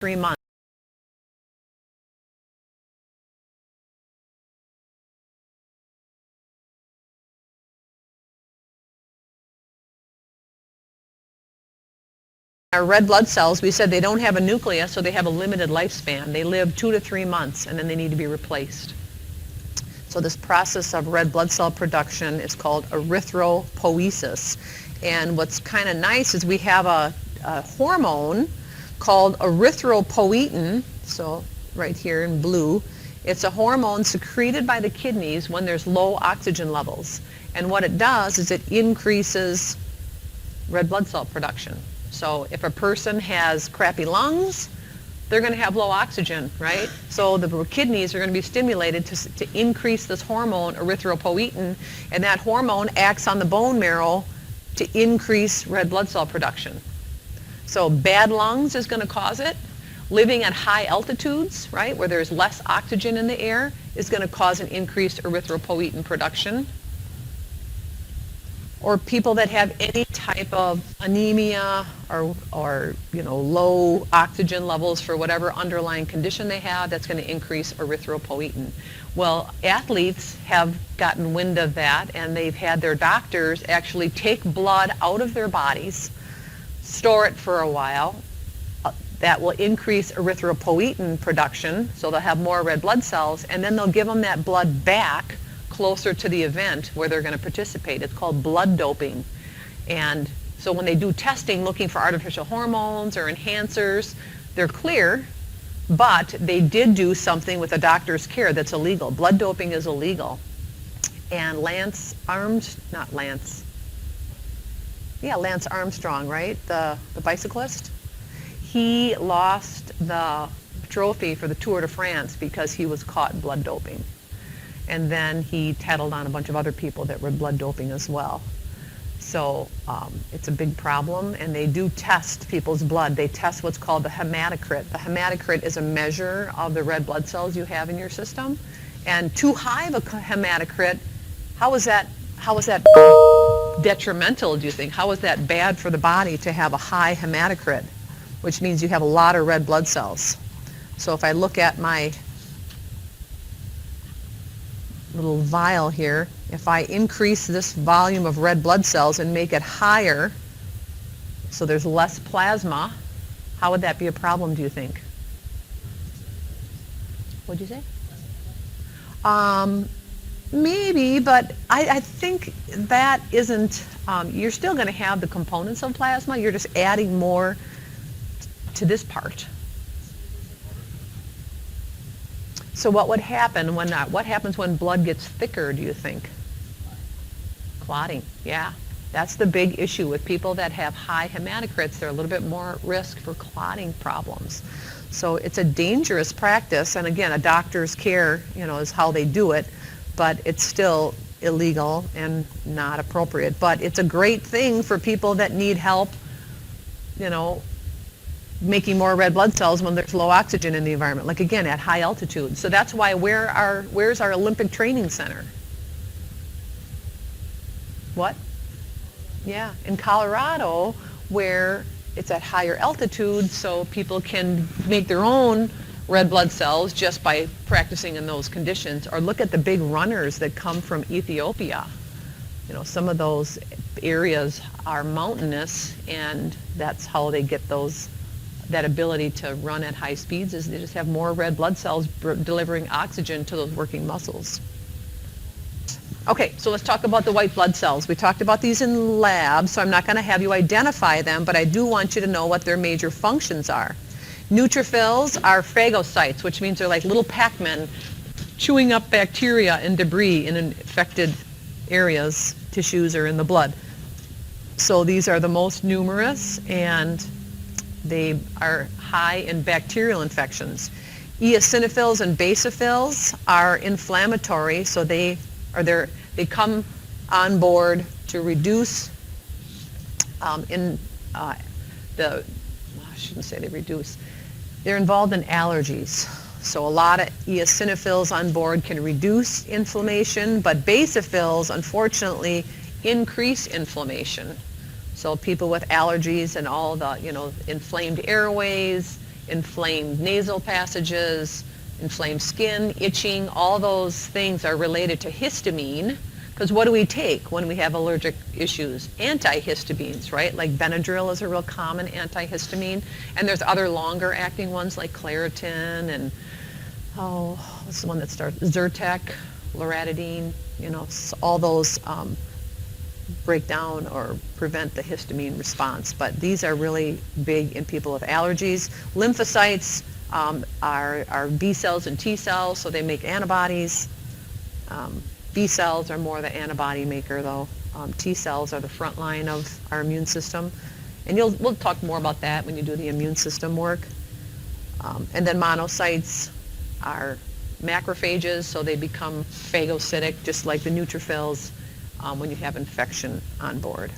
3 months. Our red blood cells, we said they don't have a nucleus, so they have a limited lifespan. They live 2 to 3 months, and then they need to be replaced. So this process of red blood cell production is called erythropoiesis. And what's kind of nice is we have a hormone called erythropoietin, so right here in blue. It's a hormone secreted by the kidneys when there's low oxygen levels. And what it does is it increases red blood cell production. So if a person has crappy lungs, they're going to have low oxygen, right? So the kidneys are going to be stimulated to increase this hormone, erythropoietin, and that hormone acts on the bone marrow to increase red blood cell production. So bad lungs is going to cause it. Living at high altitudes, right, where there's less oxygen in the air, is going to cause an increased erythropoietin production. Or people that have any type of anemia or low oxygen levels for whatever underlying condition they have, that's going to increase erythropoietin. Well, athletes have gotten wind of that, and they've had their doctors actually take blood out of their bodies, store it for a while. That will increase erythropoietin production, so they'll have more red blood cells, and then they'll give them that blood back closer to the event where they're going to participate. It's called blood doping. And so when they do testing looking for artificial hormones or enhancers, they're clear, but they did do something with a doctor's care that's illegal. Blood doping is illegal. And Lance Armstrong, right? The bicyclist? He lost the trophy for the Tour de France because he was caught blood doping. And then he tattled on a bunch of other people that were blood doping as well. So it's a big problem, and they do test people's blood. They test what's called the hematocrit. The hematocrit is a measure of the red blood cells you have in your system. And too high of a hematocrit, how is that detrimental, do you think? How is that bad for the body to have a high hematocrit, which means you have a lot of red blood cells? So if I look at my little vial here, if I increase this volume of red blood cells and make it higher, so there's less plasma, how would that be a problem, do you think? What'd you say? Maybe, but I think that isn't, you're still going to have the components of plasma, you're just adding more to this part. So what would happen what happens when blood gets thicker, do you think? Clotting, yeah. That's the big issue with people that have high hematocrits. They're a little bit more at risk for clotting problems. So it's a dangerous practice, and again, a doctor's care, is how they do it, but it's still illegal and not appropriate. But it's a great thing for people that need help, making more red blood cells when there's low oxygen in the environment, like again at high altitude. So that's why where's our Olympic training center? What? Yeah, in Colorado, where it's at higher altitude, so people can make their own red blood cells just by practicing in those conditions. Or look at the big runners that come from Ethiopia. Some of those areas are mountainous, and that's how they get that ability to run at high speeds, is they just have more red blood cells delivering oxygen to those working muscles. Okay, so let's talk about the white blood cells. We talked about these in lab, so I'm not going to have you identify them, but I do want you to know what their major functions are. Neutrophils are phagocytes, which means they're like little Pac-Men chewing up bacteria and debris in infected areas, tissues, or in the blood. So these are the most numerous, and they are high in bacterial infections. Eosinophils and Basophils are inflammatory, so they come on board to reduce I shouldn't say they reduce. They're involved in allergies. So a lot of eosinophils on board can reduce inflammation, but basophils, unfortunately, increase inflammation. So people with allergies and all the, inflamed airways, inflamed nasal passages, inflamed skin, itching, all those things are related to histamine. Because what do we take when we have allergic issues? Antihistamines, right? Like Benadryl is a real common antihistamine. And there's other longer acting ones like Claritin and, what's the one that starts? Zyrtec, loratadine, all those break down or prevent the histamine response. But these are really big in people with allergies. Lymphocytes are B cells and T cells, so they make antibodies. B cells are more the antibody maker, though. T cells are the front line of our immune system. And we'll talk more about that when you do the immune system work. And then monocytes are macrophages, so they become phagocytic, just like the neutrophils when you have infection on board.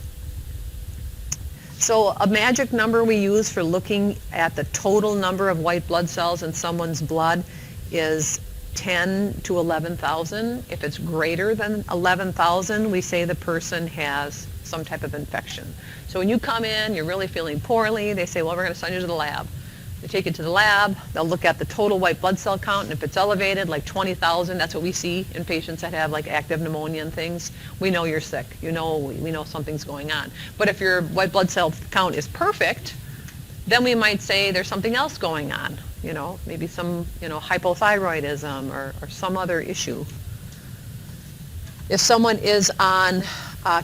So a magic number we use for looking at the total number of white blood cells in someone's blood is 10 to 11,000. If it's greater than 11,000, we say the person has some type of infection. So when you come in, you're really feeling poorly, they say, well, we're going to send you to the lab. They take you to the lab, they'll look at the total white blood cell count, and if it's elevated, like 20,000, that's what we see in patients that have like active pneumonia and things, we know you're sick. We know something's going on. But if your white blood cell count is perfect, then we might say there's something else going on. Maybe some, hypothyroidism or some other issue. If someone is on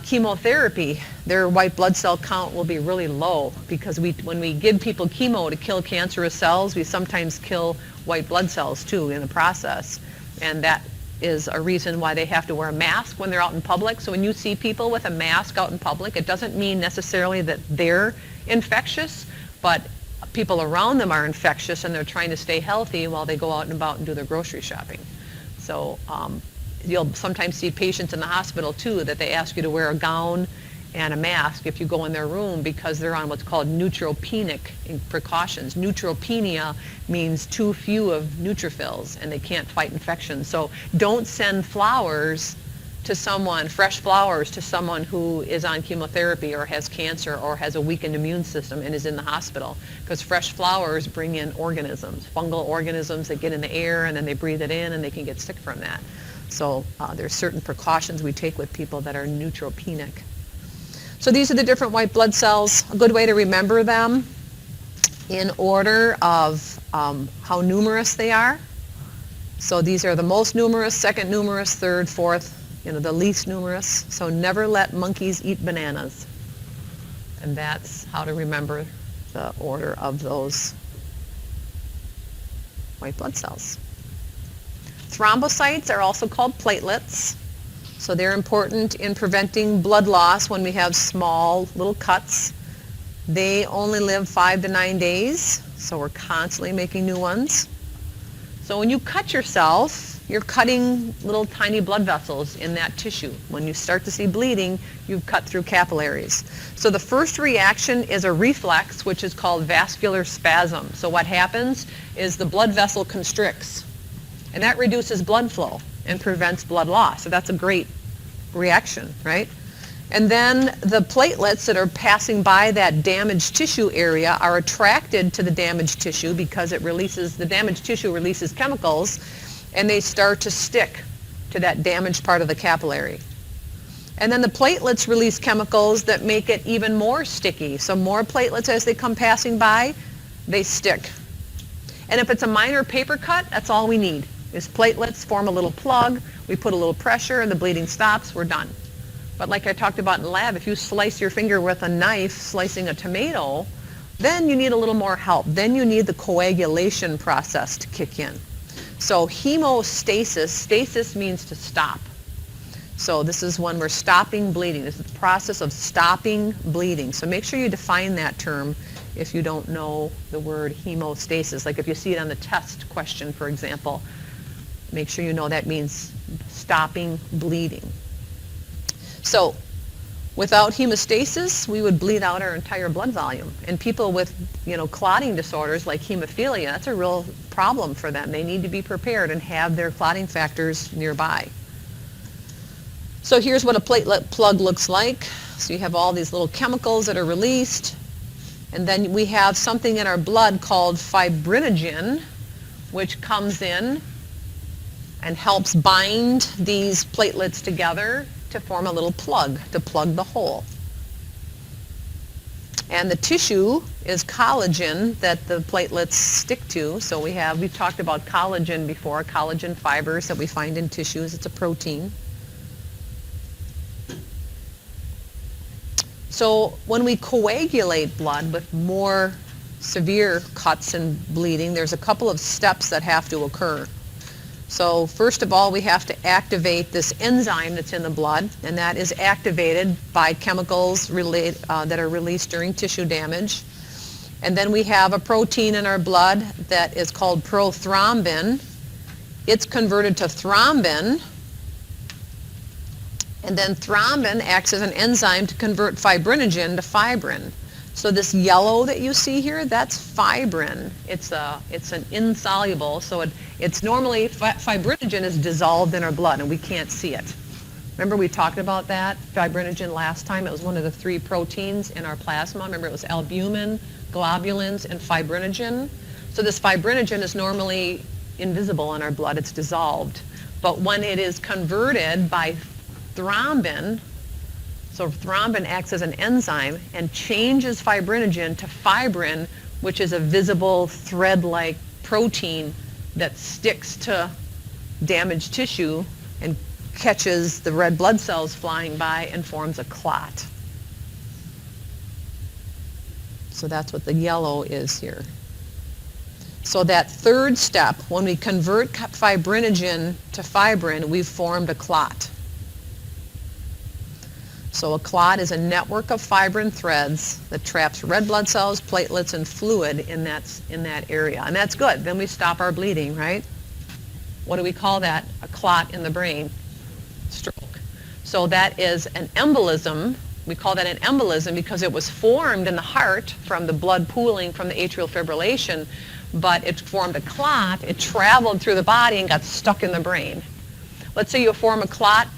chemotherapy, their white blood cell count will be really low because when we give people chemo to kill cancerous cells, we sometimes kill white blood cells too in the process. And that is a reason why they have to wear a mask when they're out in public. So when you see people with a mask out in public, it doesn't mean necessarily that they're infectious, but people around them are infectious and they're trying to stay healthy while they go out and about and do their grocery shopping. So you'll sometimes see patients in the hospital too that they ask you to wear a gown and a mask if you go in their room because they're on what's called neutropenic precautions. Neutropenia means too few of neutrophils and they can't fight infections. So don't send flowers to someone, fresh flowers to someone who is on chemotherapy or has cancer or has a weakened immune system and is in the hospital, because fresh flowers bring in organisms, fungal organisms that get in the air and then they breathe it in and they can get sick from that. So there's certain precautions we take with people that are neutropenic. So these are the different white blood cells. A good way to remember them in order of how numerous they are. So these are the most numerous, second numerous, third, fourth, the least numerous. So never let monkeys eat bananas. And that's how to remember the order of those white blood cells. Thrombocytes are also called platelets. So they're important in preventing blood loss when we have small little cuts. They only live 5 to 9 days, so we're constantly making new ones. So when you cut yourself, you're cutting little tiny blood vessels in that tissue. When you start to see bleeding, you've cut through capillaries. So the first reaction is a reflex, which is called vascular spasm. So what happens is the blood vessel constricts, and that reduces blood flow and prevents blood loss. So that's a great reaction, right? And then the platelets that are passing by that damaged tissue area are attracted to the damaged tissue because the damaged tissue releases chemicals, and they start to stick to that damaged part of the capillary. And then the platelets release chemicals that make it even more sticky. So more platelets as they come passing by, they stick. And if it's a minor paper cut, that's all we need. Is platelets form a little plug, we put a little pressure and the bleeding stops, we're done. But like I talked about in the lab, if you slice your finger with a knife slicing a tomato, then you need a little more help. Then you need the coagulation process to kick in. So hemostasis, stasis means to stop. So this is when we're stopping bleeding. This is the process of stopping bleeding. So make sure you define that term if you don't know the word hemostasis. Like if you see it on the test question, for example, make sure you know that means stopping bleeding. So without hemostasis, we would bleed out our entire blood volume. And people with, clotting disorders like hemophilia, that's a real problem for them. They need to be prepared and have their clotting factors nearby. So here's what a platelet plug looks like. So you have all these little chemicals that are released. And then we have something in our blood called fibrinogen, which comes in and helps bind these platelets together to form a little plug, to plug the hole. And the tissue is collagen that the platelets stick to. So we've talked about collagen before, collagen fibers that we find in tissues. It's a protein. So when we coagulate blood with more severe cuts and bleeding, there's a couple of steps that have to occur. So first of all, we have to activate this enzyme that's in the blood, and that is activated by chemicals that are released during tissue damage. And then we have a protein in our blood that is called prothrombin. It's converted to thrombin, and then thrombin acts as an enzyme to convert fibrinogen to fibrin. So this yellow that you see here, that's fibrin. It's an insoluble, so it's normally, fibrinogen is dissolved in our blood and we can't see it. Remember we talked about that, fibrinogen last time? It was one of the 3 proteins in our plasma. Remember it was albumin, globulins, and fibrinogen. So this fibrinogen is normally invisible in our blood, it's dissolved. But when it is converted by thrombin, so thrombin acts as an enzyme and changes fibrinogen to fibrin, which is a visible thread-like protein that sticks to damaged tissue and catches the red blood cells flying by and forms a clot. So that's what the yellow is here. So that third step, when we convert fibrinogen to fibrin, we've formed a clot. So a clot is a network of fibrin threads that traps red blood cells, platelets, and fluid in that area. And that's good. Then we stop our bleeding, right? What do we call that? A clot in the brain. Stroke. So that is an embolism. We call that an embolism because it was formed in the heart from the blood pooling from the atrial fibrillation, but it formed a clot. It traveled through the body and got stuck in the brain. Let's say you form a clot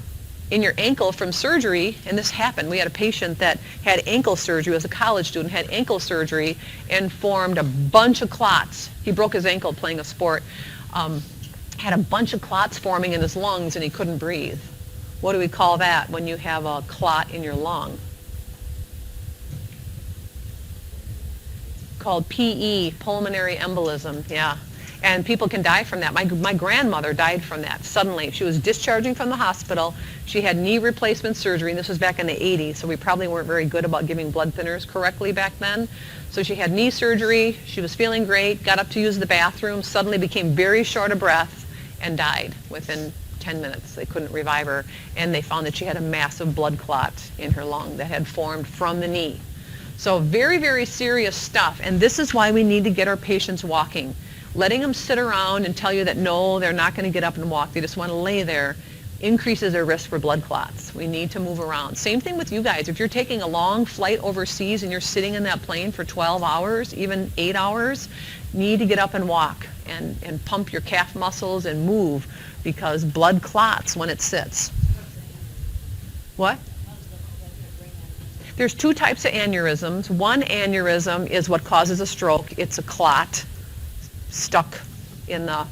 in your ankle from surgery, and this happened. We had a patient that had ankle surgery, was a college student, had ankle surgery and formed a bunch of clots. He broke his ankle playing a sport, had a bunch of clots forming in his lungs and he couldn't breathe. What do we call that when you have a clot in your lung? Called PE, pulmonary embolism, yeah. And people can die from that. My grandmother died from that suddenly. She was discharging from the hospital. She had knee replacement surgery, and this was back in the 80s, so we probably weren't very good about giving blood thinners correctly back then. So she had knee surgery. She was feeling great, got up to use the bathroom, suddenly became very short of breath, and died within 10 minutes. They couldn't revive her, and they found that she had a massive blood clot in her lung that had formed from the knee. So very, very serious stuff, and this is why we need to get our patients walking. Letting them sit around and tell you that no, they're not going to get up and walk, they just want to lay there, increases their risk for blood clots. We need to move around. Same thing with you guys. If you're taking a long flight overseas and you're sitting in that plane for 12 hours, even 8 hours, you need to get up and walk and pump your calf muscles and move because blood clots when it sits. What? There's 2 types of aneurysms. One aneurysm is what causes a stroke. It's a clot stuck in the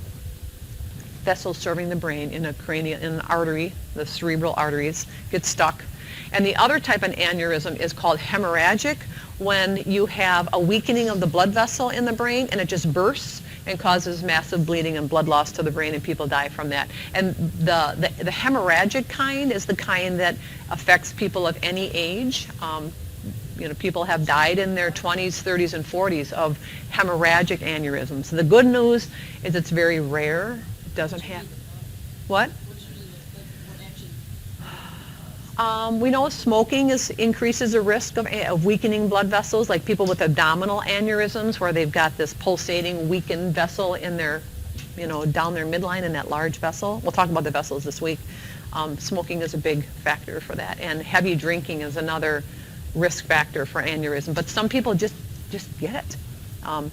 vessel serving the brain, in an artery, the cerebral arteries get stuck. And the other type of aneurysm is called hemorrhagic, when you have a weakening of the blood vessel in the brain and it just bursts and causes massive bleeding and blood loss to the brain, and people die from that. And the hemorrhagic kind is the kind that affects people of any age. People have died in their 20s, 30s, and 40s of hemorrhagic aneurysms. The good news is it's very rare. It doesn't happen. What? We know smoking increases the risk of weakening blood vessels, like people with abdominal aneurysms where they've got this pulsating, weakened vessel in their, down their midline in that large vessel. We'll talk about the vessels this week. Smoking is a big factor for that. And heavy drinking is another risk factor for aneurysm. But some people just get it.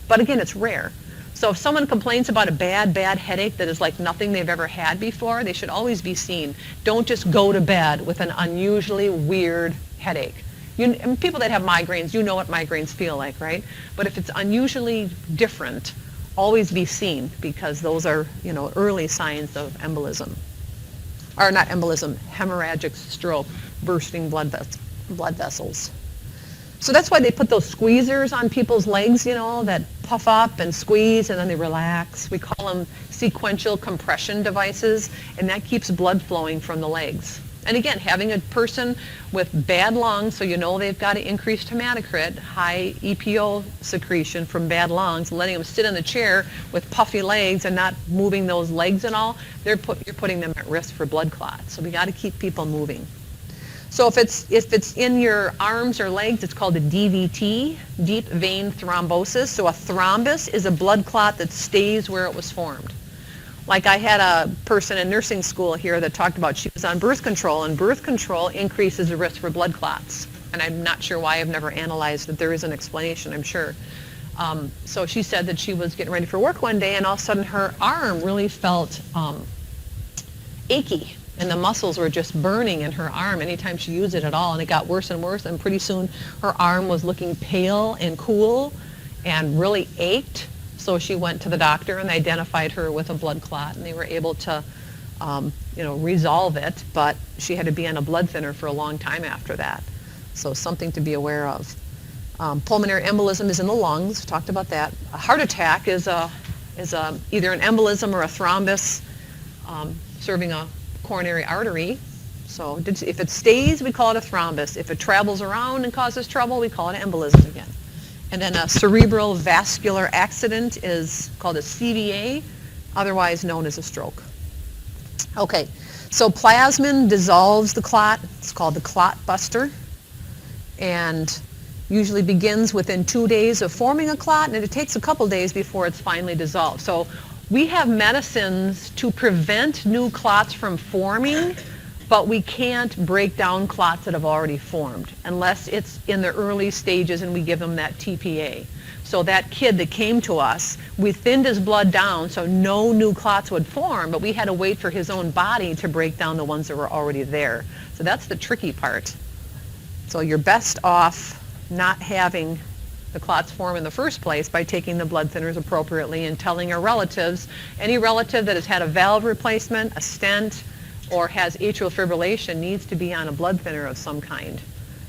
But again, it's rare. So if someone complains about a bad headache that is like nothing they've ever had before, they should always be seen. Don't just go to bed with an unusually weird headache. And people that have migraines, you know what migraines feel like, right? But if it's unusually different, always be seen, because those are, early signs of embolism. Or not embolism, hemorrhagic stroke, bursting blood vessels. So that's why they put those squeezers on people's legs, that puff up and squeeze and then they relax. We call them sequential compression devices, and that keeps blood flowing from the legs. And again, having a person with bad lungs, so they've got an increased hematocrit, high EPO secretion from bad lungs, letting them sit in the chair with puffy legs and not moving those legs and all, you're putting them at risk for blood clots. So we got to keep people moving. So if it's in your arms or legs, it's called a DVT, deep vein thrombosis. So a thrombus is a blood clot that stays where it was formed. Like I had a person in nursing school here that talked about she was on birth control, and birth control increases the risk for blood clots. And I'm not sure why. I've never analyzed it. There is an explanation, I'm sure. So she said that she was getting ready for work one day, and all of a sudden her arm really felt achy. And the muscles were just burning in her arm anytime she used it at all. And it got worse and worse. And pretty soon her arm was looking pale and cool and really ached. So she went to the doctor and they identified her with a blood clot. And they were able to, resolve it. But she had to be on a blood thinner for a long time after that. So something to be aware of. Pulmonary embolism is in the lungs. We talked about that. A heart attack is either an embolism or a thrombus serving a coronary artery. So if it stays, we call it a thrombus. If it travels around and causes trouble, we call it an embolism again. And then a cerebral vascular accident is called a CVA, otherwise known as a stroke. Okay, so plasmin dissolves the clot. It's called the clot buster, and usually begins within 2 days of forming a clot, and it takes a couple days before it's finally dissolved. So we have medicines to prevent new clots from forming, but we can't break down clots that have already formed unless it's in the early stages and we give them that TPA. So that kid that came to us, we thinned his blood down so no new clots would form, but we had to wait for his own body to break down the ones that were already there. So that's the tricky part. So you're best off not having the clots form in the first place by taking the blood thinners appropriately and telling your relatives, any relative that has had a valve replacement, a stent, or has atrial fibrillation needs to be on a blood thinner of some kind.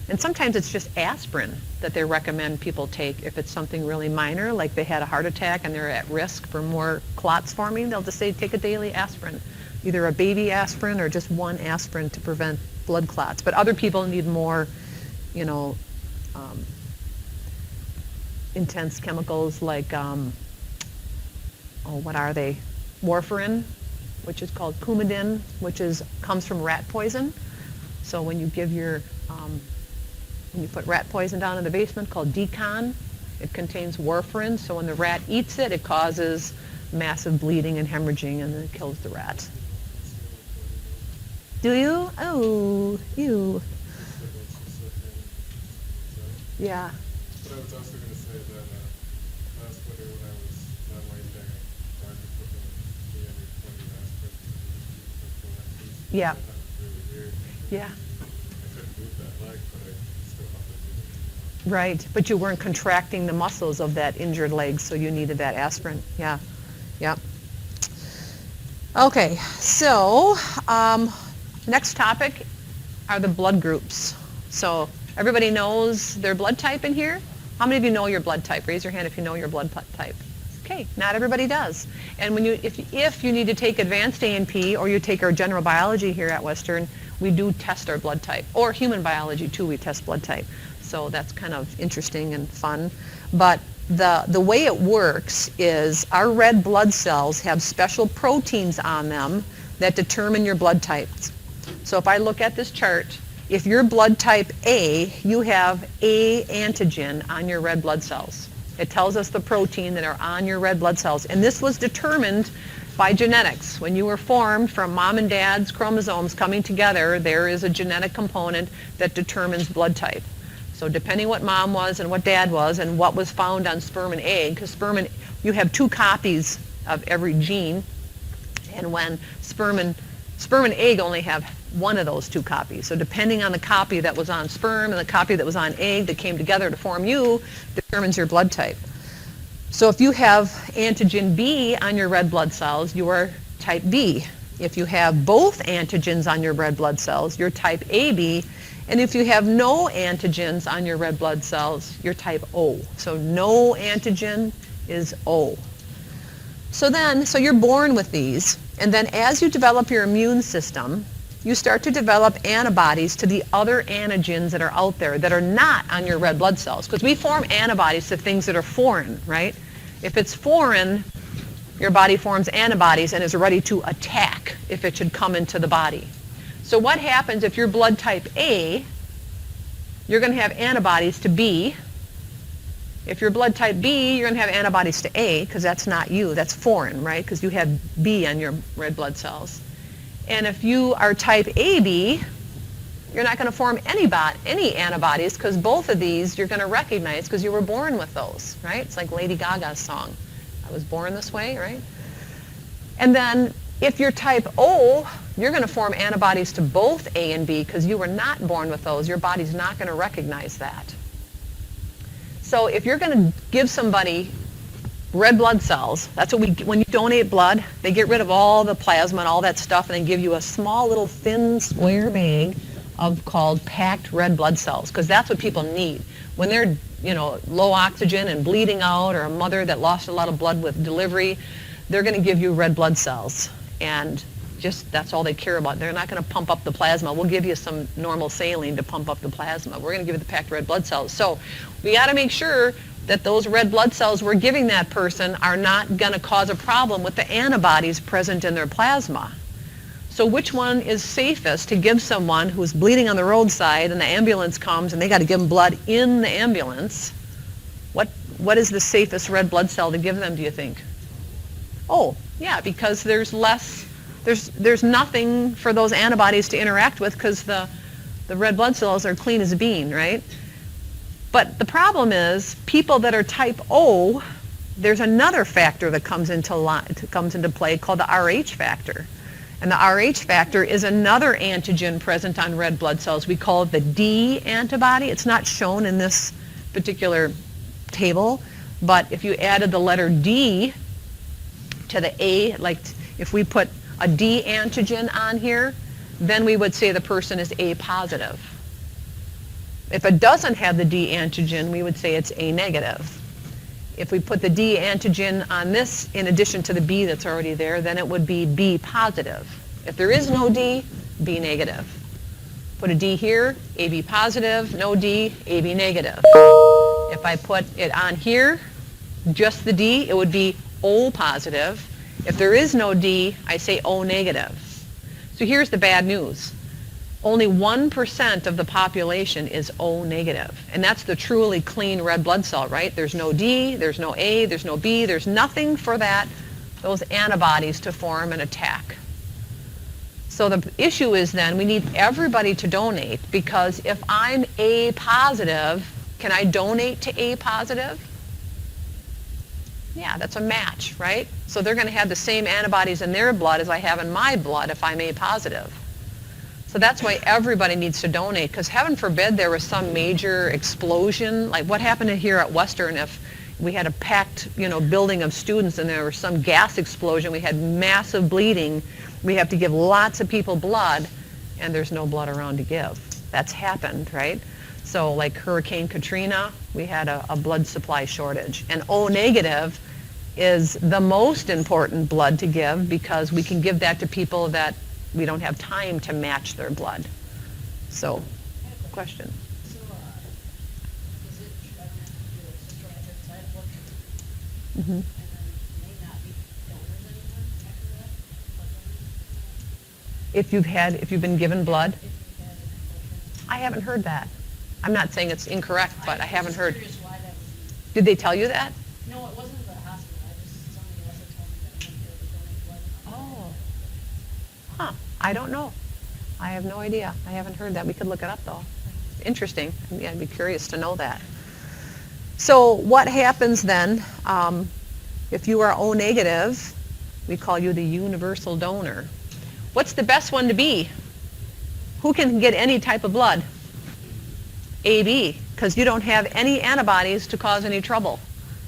And sometimes it's just aspirin that they recommend people take if it's something really minor, like they had a heart attack and they're at risk for more clots forming. They'll just say take a daily aspirin, either a baby aspirin or just one aspirin to prevent blood clots. But other people need more, intense chemicals like, what are they? Warfarin, which is called Coumadin, which comes from rat poison. So when you give when you put rat poison down in the basement called decon, it contains warfarin. So when the rat eats it, it causes massive bleeding and hemorrhaging, and then it kills the rat. Do you? Oh, ew. Yeah. But I was also going to say that last winter when I was not laying there, I started putting the every 20 aspects. Yeah. That was really weird. Yeah. I couldn't move that leg, but I still have to do it. Right, but you weren't contracting the muscles of that injured leg, so you needed that aspirin. Yeah. Yep. Okay, so next topic are the blood groups. So everybody knows their blood type in here? How many of you know your blood type? Raise your hand if you know your blood type. Okay, not everybody does. And when if you need to take advanced A&P or you take our general biology here at Western, we do test our blood type. Or human biology too, we test blood type. So that's kind of interesting and fun. But the way it works is our red blood cells have special proteins on them that determine your blood types. So if I look at this chart, if you're blood type A, you have A antigen on your red blood cells. It tells us the protein that are on your red blood cells. And this was determined by genetics. When you were formed from mom and dad's chromosomes coming together, there is a genetic component that determines blood type. So depending what mom was and what dad was and what was found on sperm and egg, because you have 2 copies of every gene, and when sperm and egg only have one of those two copies. So depending on the copy that was on sperm and the copy that was on egg that came together to form you, determines your blood type. So if you have antigen B on your red blood cells, you are type B. If you have both antigens on your red blood cells, you're type AB. And if you have no antigens on your red blood cells, you're type O. So no antigen is O. So you're born with these, and then as you develop your immune system, you start to develop antibodies to the other antigens that are out there that are not on your red blood cells. Because we form antibodies to things that are foreign, right? If it's foreign, your body forms antibodies and is ready to attack if it should come into the body. So what happens if you're blood type A, you're going to have antibodies to B. If you're blood type B, you're going to have antibodies to A, because that's not you, that's foreign, right? Because you have B on your red blood cells. And if you are type AB, you're not going to form any antibodies, because both of these you're going to recognize because you were born with those, right? It's like Lady Gaga's song, I was born this way, right? And then if you're type O, you're going to form antibodies to both A and B because you were not born with those. Your body's not going to recognize that. So if you're going to give somebody red blood cells, that's what when you donate blood, they get rid of all the plasma and all that stuff and then give you a small little thin square bag called packed red blood cells, because that's what people need. When they're, low oxygen and bleeding out, or a mother that lost a lot of blood with delivery, they're going to give you red blood cells. And just that's all they care about. They're not going to pump up the plasma. We'll give you some normal saline to pump up the plasma. We're going to give you the packed red blood cells. So we got to make sure that those red blood cells we're giving that person are not going to cause a problem with the antibodies present in their plasma. So which one is safest to give someone who's bleeding on the roadside and the ambulance comes and they got to give them blood in the ambulance? What is the safest red blood cell to give them, do you think? Oh, yeah, because there's nothing for those antibodies to interact with, because the red blood cells are clean as a bean, right? But the problem is people that are type O, there's another factor that comes into play called the Rh factor. And the Rh factor is another antigen present on red blood cells. We call it the D antibody. It's not shown in this particular table, but if you added the letter D to the A, like if we put a D antigen on here, then we would say the person is A positive. If it doesn't have the D antigen, we would say it's A negative. If we put the D antigen on this in addition to the B that's already there, then it would be B positive. If there is no D, B negative. Put a D here, AB positive, no D, AB negative. If I put it on here, just the D, it would be O positive. If there is no D, I say O negative. So here's the bad news. Only 1% of the population is O negative. And that's the truly clean red blood cell, right? There's no D, there's no A, there's no B, there's nothing for those antibodies to form and attack. So the issue is then we need everybody to donate, because if I'm A positive, can I donate to A positive? Yeah, that's a match, right? So they're going to have the same antibodies in their blood as I have in my blood if I'm A positive. So that's why everybody needs to donate, because heaven forbid there was some major explosion, like what happened here at Western if we had a packed, building of students and there was some gas explosion, we had massive bleeding, we have to give lots of people blood and there's no blood around to give. That's happened, right? So like Hurricane Katrina, we had a blood supply shortage. And O negative is the most important blood to give, because we can give that to people that we don't have time to match their blood. So, question. So, is it, should I have to do it just right outside of blood sugar? Mm-hmm. And then may not be donors anymore after that? If you've been given blood? If you had an infection. I haven't heard that. I'm not saying it's incorrect, but I haven't heard. Curious why that was. Did they tell you that? No, it wasn't the hospital. Somebody else had told me that I went there to donate blood. Oh. Huh. I don't know. I have no idea. I haven't heard that. We could look it up, though. Interesting. Yeah, I'd be curious to know that. So what happens then if you are O negative? We call you the universal donor. What's the best one to be? Who can get any type of blood? AB, because you don't have any antibodies to cause any trouble.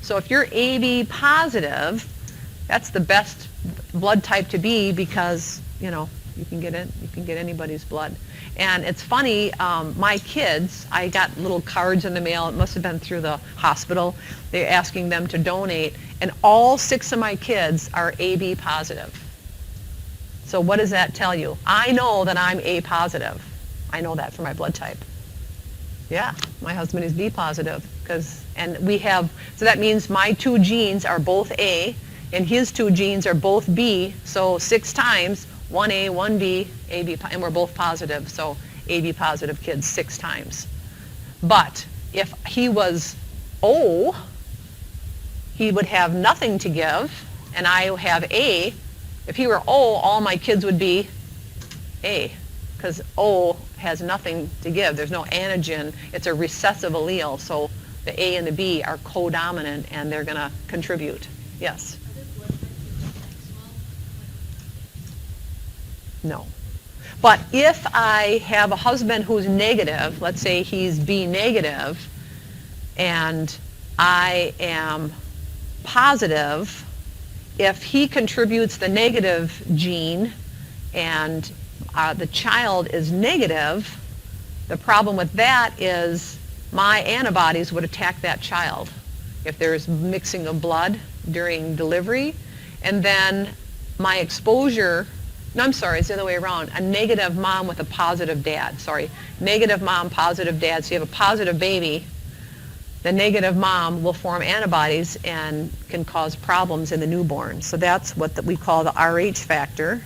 So if you're AB positive, that's the best blood type to be because, you know, you can get anybody's blood. And it's funny, my kids, I got little cards in the mail. It must have been through the hospital. They're asking them to donate, and all 6 of my kids are AB positive. So what does that tell you? I know that I'm A positive. I know that for my blood type. Yeah, my husband is B positive, and we have, so that means my 2 genes are both A, and his 2 genes are both B, so 6 times, 1A, 1B, AB, and we're both positive, so AB positive kids 6 times. But if he was O, he would have nothing to give, and I have A. If he were O, all my kids would be A, because O has nothing to give. There's no antigen. It's a recessive allele, so the A and the B are co-dominant, and they're going to contribute. Yes? Are there blood types that X well? No. But if I have a husband who's negative, let's say he's B negative, and I am positive, if he contributes the negative gene and the child is negative, the problem with that is my antibodies would attack that child if there's mixing of blood during delivery. And then my exposure, no, I'm sorry, it's the other way around. A negative mom with a positive dad, sorry. Negative mom, positive dad. So you have a positive baby. The negative mom will form antibodies and can cause problems in the newborn. So that's what we call the RH factor.